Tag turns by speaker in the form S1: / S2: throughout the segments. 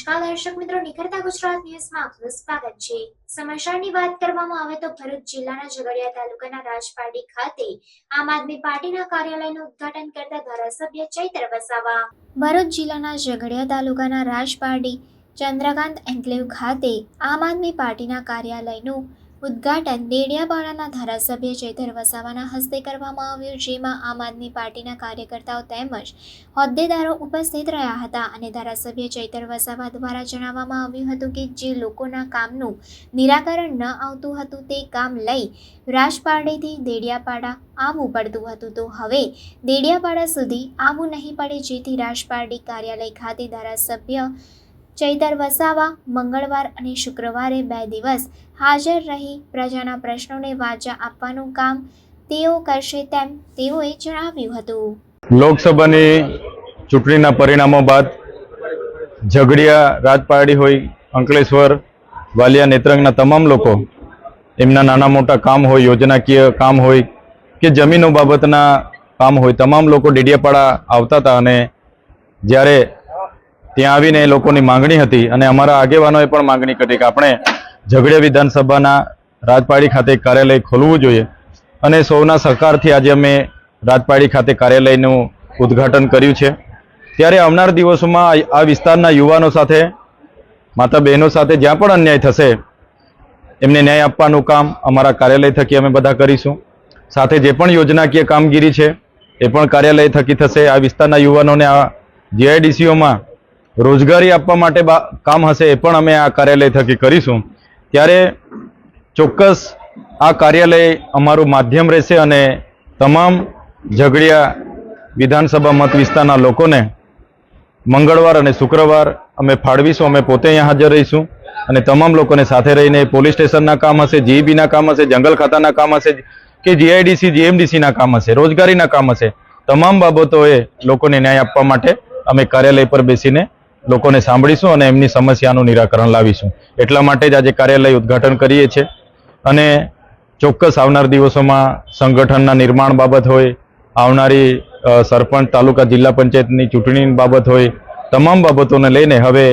S1: નમસ્કાર દર્શક મિત્રો, નિખરતા ગુજરાત ન્યૂઝમાં આપનું સ્વાગત છે। સમાચારની વાત કરવામાં આવે તો ભરૂચ જિલ્લાના ઝઘડિયા તાલુકાના રાજપારડી ખાતે આમ આદમી પાર્ટીના કાર્યાલયનું ઉદ્ઘાટન કરતા ધારાસભ્ય ચૈત્ર વસાવા। ભરૂચ જિલ્લાના ઝઘડિયા તાલુકાના રાજપારડી ચંદ્રકાંત એન્કલેવ ખાતે આમ આદમી પાર્ટીના કાર્યાલયનું ઉદ્ઘાટન દેડિયાપાડાના ધારાસભ્ય ચૈત્ર વસાવાના હસ્તે કરવામાં આવ્યું, જેમાં આમ આદમી પાર્ટીના કાર્યકર્તાઓ તેમજ હોદ્દેદારો ઉપસ્થિત રહ્યા હતા અને ધારાસભ્ય ચૈત્ર વસાવા દ્વારા જણાવવામાં આવ્યું હતું કે જે લોકોના કામનું નિરાકરણ ન આવતું હતું તે કામ લઈ રાજપારડીથી દેડિયાપાડા આવવું પડતું હતું, તો હવે દેડિયાપાડા સુધી આવવું નહીં પડે, જેથી રાજપારડી કાર્યાલય ખાતે ધારાસભ્ય ચૈત્ર વસાવા મંગળવાર અને શુક્રવારે 2 દિવસ હાજર રહી પ્રજાના પ્રશ્નોને વાચા આપવાનું કામ તેઓ કરશે તેમ તેઓએ જણાવ્યું હતું।
S2: લોકસભાની ચૂંટણીના પરિણામો બાદ ઝઘડિયા, રાજપારડી હોય, અંકલેશ્વર, વાલિયા, નેત્રંગના તમામ લોકો એમના નાના મોટા કામ હોય, યોજનાકીય કામ હોય કે જમીનો બાબતના કામ હોય, તમામ લોકો ડેડિયાપાડા આવતા હતા અને જ્યારે ત્યાં આવીને એ લોકોની માંગણી હતી અને અમારા આગેવાનોએ પણ માંગણી કરી કે આપણે ઝઘડિયા વિધાનસભાના રાજપારડી ખાતે કાર્યાલય ખોલવું જોઈએ અને સૌના સહકારથી આજે અમે રાજપારડી ખાતે કાર્યાલયનું ઉદ્ઘાટન કર્યું છે। ત્યારે આવનાર દિવસોમાં આ વિસ્તારના યુવાનો સાથે, માતા બહેનો સાથે જ્યાં પણ અન્યાય થશે એમને ન્યાય આપવાનું કામ અમારા કાર્યાલય થકી અમે બધા કરીશું। સાથે જે પણ યોજનાકીય કામગીરી છે એ પણ કાર્યાલય થકી થશે। આ વિસ્તારના યુવાનોને આ જીઆઈડીસીઓમાં રોજગારી આપવા માટે કામ હશે એ પણ અમે આ કાર્યાલય થકી કરીશું। ત્યારે ચોક્કસ આ કાર્યાલય અમારું માધ્યમ રહેશે અને તમામ ઝઘડિયા વિધાનસભા મત વિસ્તારના લોકોને મંગળવાર અને શુક્રવાર અમે ફાળવીશું। અમે પોતે અહીંયા હાજર રહીશું અને તમામ લોકોને સાથે રહીને પોલીસ સ્ટેશનના કામ હશે, જીઈબીના કામ હશે, જંગલ ખાતાના કામ હશે કે જીઆઈડીસી, જીએમડીસીના કામ હશે, રોજગારીના કામ હશે, તમામ બાબતોએ લોકોને ન્યાય આપવા માટે અમે કાર્યાલય પર બેસીને લોકોને સાંભળીશું અને એમની સમસ્યાનું નિરાકરણ લાવીશું। એટલા માટે જ આજે કાર્યાલય ઉદ્ઘાટન કરીએ છીએ અને ચોક્કસ આવનાર દિવસોમાં સંગઠનના નિર્માણ બાબત હોય, આવનારી સરપંચ, તાલુકા, જિલ્લા પંચાયતની ચૂંટણીની બાબત હોય, તમામ બાબતોને લઈને હવે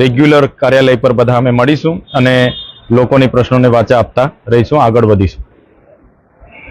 S2: રેગ્યુલર કાર્યાલય પર બધા અમે મળીશું અને લોકોની પ્રશ્નોને વાચા આપતા રહીશું, આગળ વધીશું।